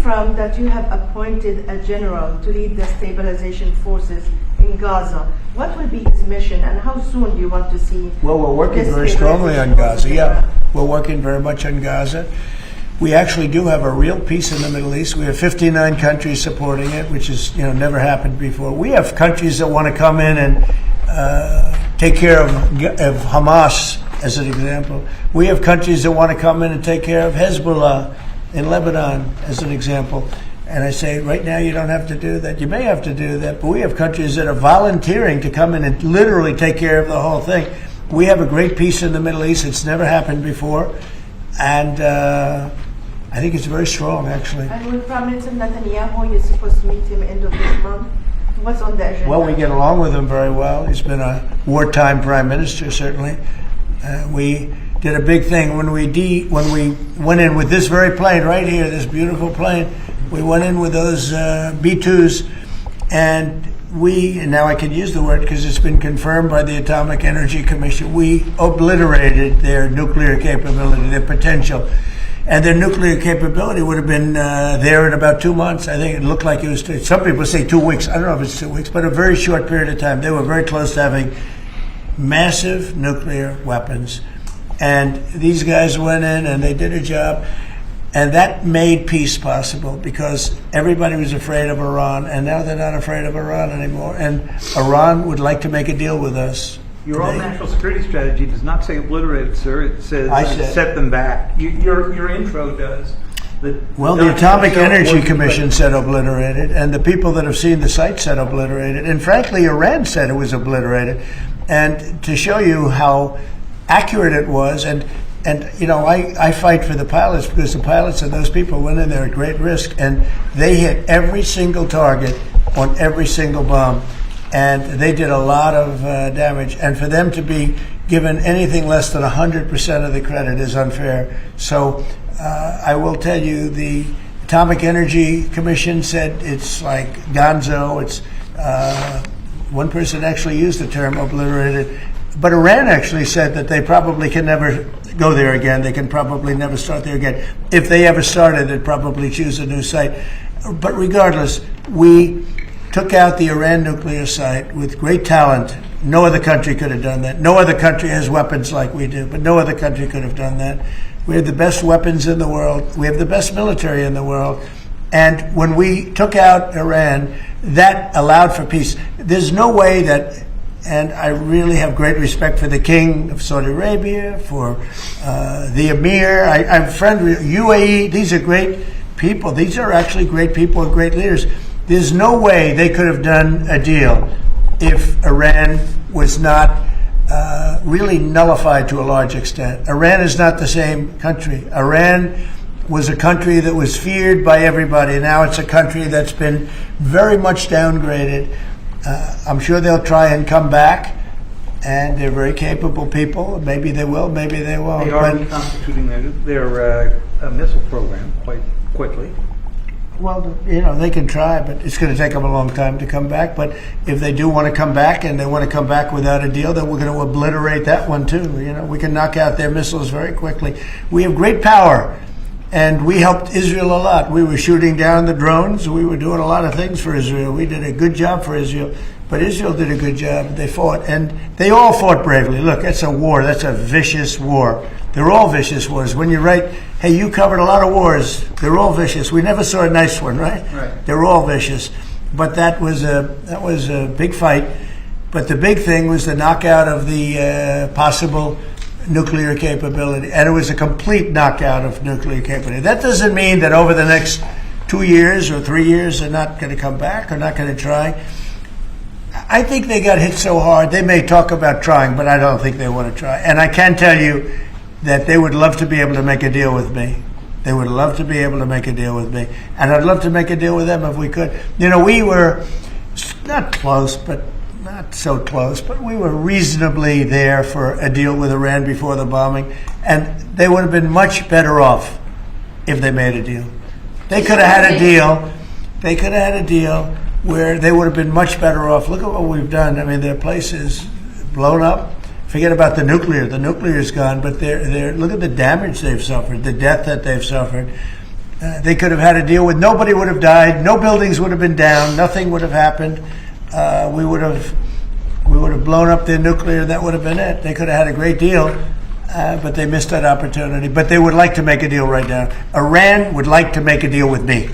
Trump that you have appointed a general to lead the stabilization forces in Gaza. What will be his mission, and how soon do you want to see? Well, we're working very strongly on Gaza. Yeah, we're working very much on Gaza. We actually do have a real peace in the Middle East. We have 59 countries supporting it, which is never happened before. We have countries that want to come in and take care of Hamas, as an example. We have countries that want to come in and take care of Hezbollah in Lebanon, as an example. And I say, right now you don't have to do that. You may have to do that, but we have countries that are volunteering to come in and literally take care of the whole thing. We have a great peace in the Middle East. It's never happened before. And I think it's very strong, actually. And with Prime Minister Netanyahu, you're supposed to meet him end of this month. What's on the agenda? Well, we get along with him very well. He's been a wartime prime minister, certainly. We did a big thing when we went in with this very plane right here, this beautiful plane. We went in with those B-2s, and now I can use the word because it's been confirmed by the Atomic Energy Commission, we obliterated their nuclear capability, their potential. And their nuclear capability would have been there in about 2 months. I think it looked like it was, some people say 2 weeks. I don't know if it's 2 weeks, but a very short period of time. They were very close to having massive nuclear weapons. And these guys went in and they did a job. And that made peace possible because everybody was afraid of Iran. And now they're not afraid of Iran anymore. And Iran would like to make a deal with us. Your own national security strategy does not say obliterated, sir. It says set them back. Your intro does. Well, the Atomic Energy Commission said obliterated, and the people that have seen the site said obliterated. And frankly, Iran said it was obliterated. And to show you how accurate it was, and I fight for the pilots because the pilots and those people went in there at great risk, and they hit every single target on every single bomb. And they did a lot of damage. And for them to be given anything less than 100% of the credit is unfair. So I will tell you, the Atomic Energy Commission said it's like gonzo. It's one person actually used the term obliterated. But Iran actually said that they probably can never go there again. They can probably never start there again. If they ever started, they'd probably choose a new site. But regardless, we took out the Iran nuclear site with great talent. No other country could have done that. No other country has weapons like we do, but no other country could have done that. We have the best weapons in the world. We have the best military in the world. And when we took out Iran, that allowed for peace. There's no way that, and I really have great respect for the King of Saudi Arabia, for the Emir. I'm friend with UAE. These are great people. These are actually great people and great leaders. There's no way they could have done a deal if Iran was not really nullified to a large extent. Iran is not the same country. Iran was a country that was feared by everybody. Now it's a country that's been very much downgraded. I'm sure they'll try and come back, and they're very capable people. Maybe they will, maybe they won't. They are reconstituting their missile program quite quickly. Well, they can try, but it's going to take them a long time to come back. But if they do want to come back, and they want to come back without a deal, then we're going to obliterate that one too. We can knock out their missiles very quickly. We have great power, and we helped Israel a lot. We were shooting down the drones. We were doing a lot of things for Israel. We did a good job for Israel. But Israel did a good job. They fought, and they all fought bravely. Look, that's a war. That's a vicious war. They're all vicious wars. When you write, hey, you covered a lot of wars, they're all vicious. We never saw a nice one, right? Right. They're all vicious. But that was a big fight. But the big thing was the knockout of the possible nuclear capability. And it was a complete knockout of nuclear capability. That doesn't mean that over the next 2 years or 3 years they're not going to come back or not going to try. I think they got hit so hard, they may talk about trying, but I don't think they want to try. And I can tell you that they would love to be able to make a deal with me. They would love to be able to make a deal with me. And I'd love to make a deal with them if we could. We were not close, but not so close, but we were reasonably there for a deal with Iran before the bombing. And they would have been much better off if they made a deal. They could have had a deal. They could have had a deal where they would have been much better off. Look at what we've done. I mean, their place is blown up. Forget about the nuclear. The nuclear is gone, but they're look at the damage they've suffered, the death that they've suffered. They could have had a deal with nobody would have died, no buildings would have been down, nothing would have happened. We would have blown up their nuclear. That would have been it. They could have had a great deal, but they missed that opportunity. But they would like to make a deal right now. Iran would like to make a deal with me.